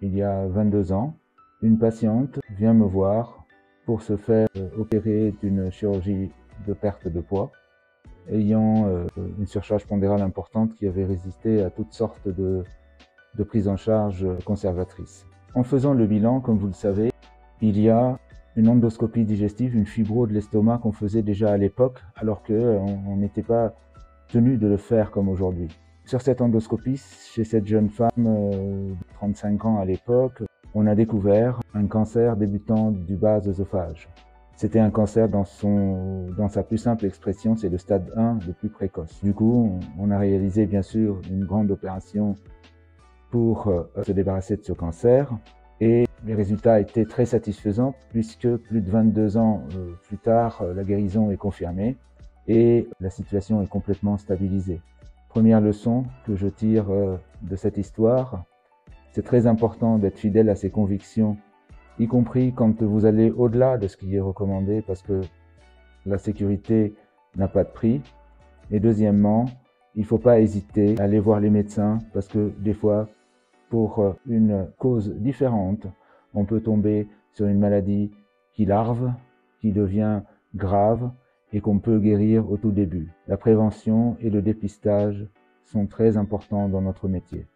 il y a 22 ans, une patiente vient me voir pour se faire opérer d'une chirurgie de perte de poids, ayant une surcharge pondérale importante qui avait résisté à toutes sortes de prises en charge conservatrices. En faisant le bilan, comme vous le savez, il y a une endoscopie digestive, une fibro de l'estomac qu'on faisait déjà à l'époque, alors qu'on n'était pas tenu de le faire comme aujourd'hui. Sur cette endoscopie, chez cette jeune femme de 35 ans à l'époque, on a découvert un cancer débutant du bas œsophage. C'était un cancer dans sa plus simple expression, c'est le stade 1 le plus précoce. Du coup, on a réalisé bien sûr une grande opération pour se débarrasser de ce cancer et les résultats étaient très satisfaisants puisque plus de 22 ans plus tard, la guérison est confirmée et la situation est complètement stabilisée. Première leçon que je tire de cette histoire, c'est très important d'être fidèle à ses convictions, y compris quand vous allez au-delà de ce qui est recommandé parce que la sécurité n'a pas de prix. Et deuxièmement, il ne faut pas hésiter à aller voir les médecins parce que des fois, pour une cause différente, on peut tomber sur une maladie qui larve, qui devient grave et qu'on peut guérir au tout début. La prévention et le dépistage sont très importants dans notre métier.